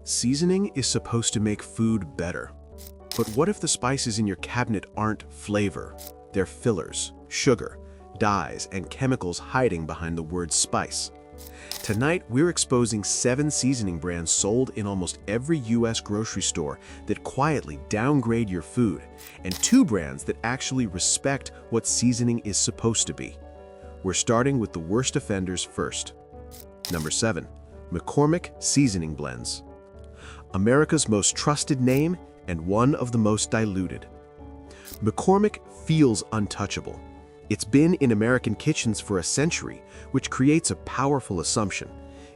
Seasoning is supposed to make food better. But what if the spices in your cabinet aren't flavor? They're fillers, sugar, dyes, and chemicals hiding behind the word spice. Tonight, we're exposing 7 seasoning brands sold in almost every US grocery store that quietly downgrade your food, and 2 brands that actually respect what seasoning is supposed to be. We're starting with the worst offenders first. Number 7. McCormick Seasoning Blends. America's most trusted name and one of the most diluted. McCormick feels untouchable. It's been in American kitchens for a century, which creates a powerful assumption.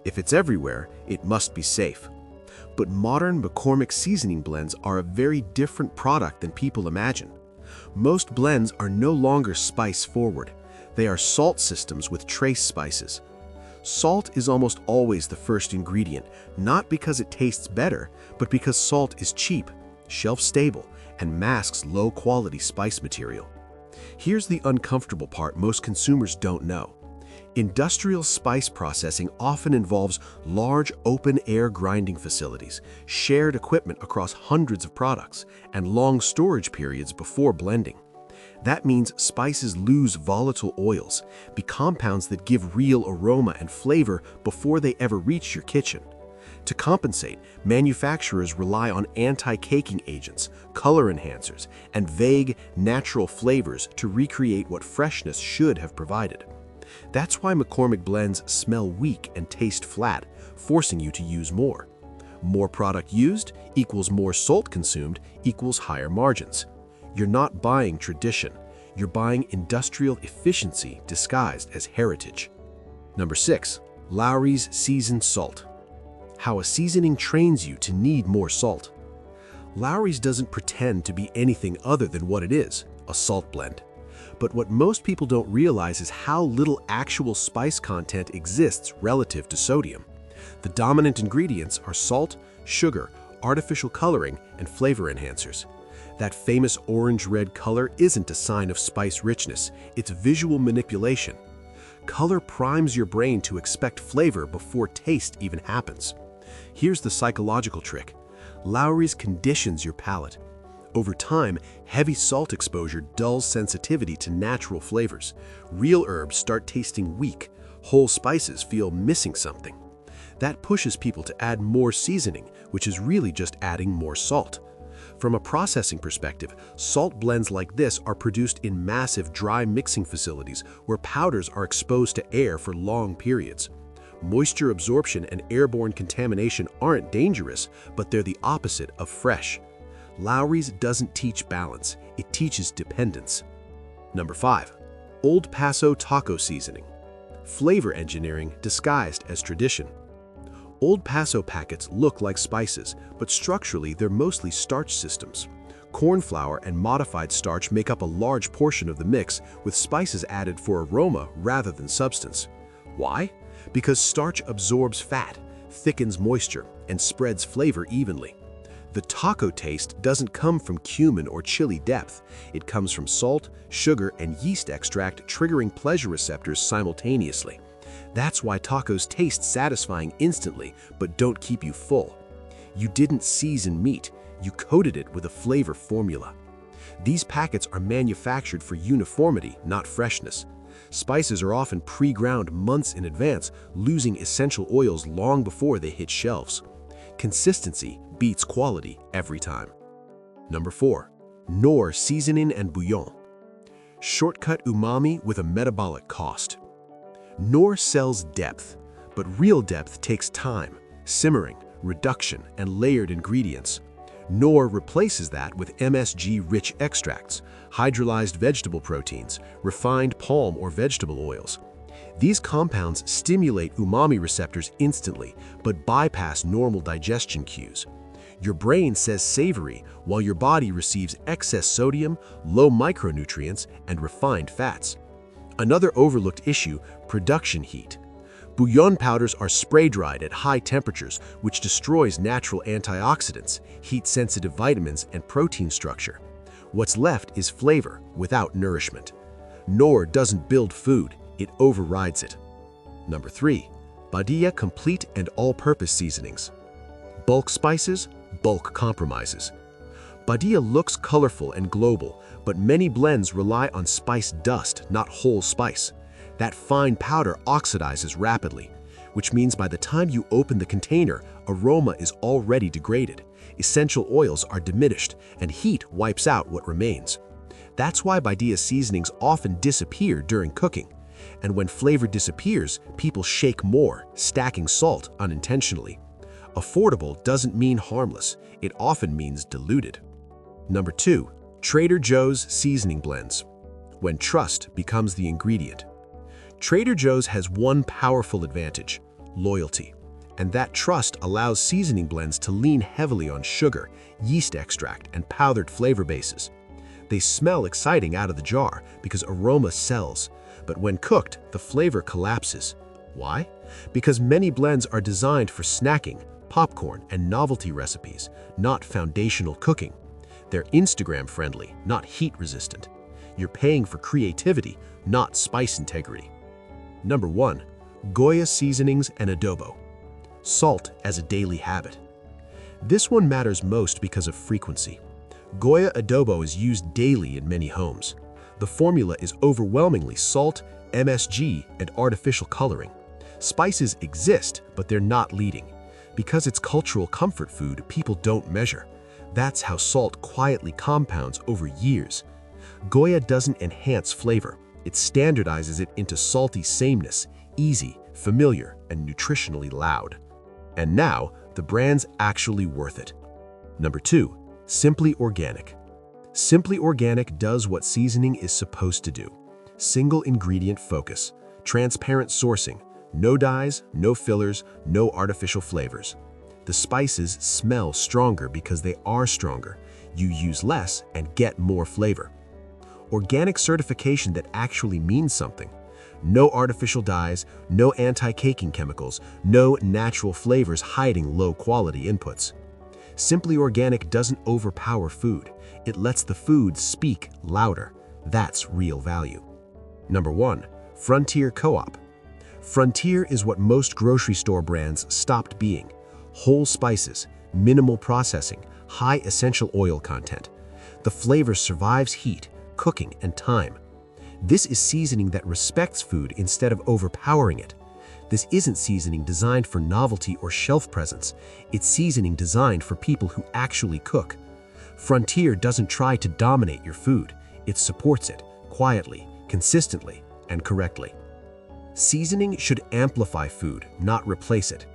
If it's everywhere, it must be safe. But modern McCormick seasoning blends are a very different product than people imagine. Most blends are no longer spice-forward. They are salt systems with trace spices. Salt is almost always the first ingredient, not because it tastes better, but because salt is cheap, shelf-stable, and masks low-quality spice material. Here's the uncomfortable part most consumers don't know. Industrial spice processing often involves large open-air grinding facilities, shared equipment across hundreds of products, and long storage periods before blending. That means spices lose volatile oils, be compounds that give real aroma and flavor before they ever reach your kitchen. To compensate, manufacturers rely on anti-caking agents, color enhancers, and vague, natural flavors to recreate what freshness should have provided. That's why McCormick blends smell weak and taste flat, forcing you to use more. More product used equals more salt consumed equals higher margins. You're not buying tradition. You're buying industrial efficiency disguised as heritage. Number 6. Lawry's Seasoned Salt. How a seasoning trains you to need more salt. Lawry's doesn't pretend to be anything other than what it is, a salt blend. But what most people don't realize is how little actual spice content exists relative to sodium. The dominant ingredients are salt, sugar, artificial coloring, and flavor enhancers. That famous orange-red color isn't a sign of spice richness, it's visual manipulation. Color primes your brain to expect flavor before taste even happens. Here's the psychological trick. Lawry's conditions your palate. Over time, heavy salt exposure dulls sensitivity to natural flavors. Real herbs start tasting weak. Whole spices feel missing something. That pushes people to add more seasoning, which is really just adding more salt. From a processing perspective, salt blends like this are produced in massive dry mixing facilities where powders are exposed to air for long periods. Moisture absorption and airborne contamination aren't dangerous, but they're the opposite of fresh. Lawry's doesn't teach balance, it teaches dependence. Number 5. Old Paso Taco Seasoning. Flavor engineering disguised as tradition. Old Paso packets look like spices, but structurally they're mostly starch systems. Corn flour and modified starch make up a large portion of the mix, with spices added for aroma rather than substance. Why? Because starch absorbs fat, thickens moisture, and spreads flavor evenly. The taco taste doesn't come from cumin or chili depth. It comes from salt, sugar, and yeast extract triggering pleasure receptors simultaneously. That's why tacos taste satisfying instantly, but don't keep you full. You didn't season meat, you coated it with a flavor formula. These packets are manufactured for uniformity, not freshness. Spices are often pre-ground months in advance, losing essential oils long before they hit shelves. Consistency beats quality every time. Number 4. Knorr Seasoning and Bouillon. Shortcut umami with a metabolic cost. Knorr sells depth, but real depth takes time, simmering, reduction, and layered ingredients. Knorr replaces that with MSG-rich extracts, hydrolyzed vegetable proteins, refined palm or vegetable oils. These compounds stimulate umami receptors instantly, but bypass normal digestion cues. Your brain says savory, while your body receives excess sodium, low micronutrients, and refined fats. Another overlooked issue, production heat. Bouillon powders are spray-dried at high temperatures, which destroys natural antioxidants, heat-sensitive vitamins, and protein structure. What's left is flavor without nourishment. Knorr doesn't build food, it overrides it. Number 3. Badia Complete and All-Purpose Seasonings. Bulk spices, bulk compromises. Badia looks colorful and global, but many blends rely on spice dust, not whole spice. That fine powder oxidizes rapidly, which means by the time you open the container, aroma is already degraded, essential oils are diminished, and heat wipes out what remains. That's why Badia seasonings often disappear during cooking. And when flavor disappears, people shake more, stacking salt unintentionally. Affordable doesn't mean harmless, it often means diluted. Number 2. Trader Joe's seasoning blends. When trust becomes the ingredient. Trader Joe's has one powerful advantage: loyalty. And that trust allows seasoning blends to lean heavily on sugar, yeast extract, and powdered flavor bases. They smell exciting out of the jar because aroma sells, but when cooked, the flavor collapses. Why? Because many blends are designed for snacking, popcorn, and novelty recipes, not foundational cooking. They're Instagram-friendly, not heat-resistant. You're paying for creativity, not spice integrity. Number 1. Goya seasonings and adobo. Salt as a daily habit. This one matters most because of frequency. Goya adobo is used daily in many homes. The formula is overwhelmingly salt, MSG, and artificial coloring. Spices exist, but they're not leading. Because it's cultural comfort food, people don't measure. That's how salt quietly compounds over years. Goya doesn't enhance flavor. It standardizes it into salty sameness, easy, familiar, and nutritionally loud. And now, the brand's actually worth it. Number 2. Simply Organic. Simply Organic does what seasoning is supposed to do. Single ingredient focus, transparent sourcing, no dyes, no fillers, no artificial flavors. The spices smell stronger because they are stronger. You use less and get more flavor. Organic certification that actually means something. No artificial dyes, no anti-caking chemicals, no natural flavors hiding low-quality inputs. Simply Organic doesn't overpower food. It lets the food speak louder. That's real value. Number 1. Frontier Co-op. Frontier is what most grocery store brands stopped being. Whole spices, minimal processing, high essential oil content. The flavor survives heat, cooking, and time. This is seasoning that respects food instead of overpowering it. This isn't seasoning designed for novelty or shelf presence. It's seasoning designed for people who actually cook. Frontier doesn't try to dominate your food. It supports it, quietly, consistently, and correctly. Seasoning should amplify food, not replace it.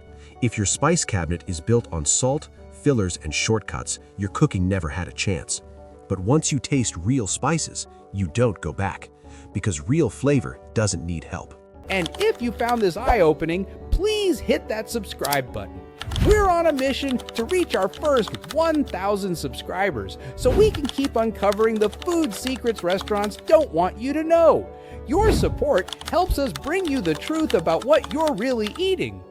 If your spice cabinet is built on salt, fillers, and shortcuts, your cooking never had a chance. But once you taste real spices, you don't go back. Because real flavor doesn't need help. And if you found this eye-opening, please hit that subscribe button. We're on a mission to reach our first 1,000 subscribers so we can keep uncovering the food secrets restaurants don't want you to know. Your support helps us bring you the truth about what you're really eating.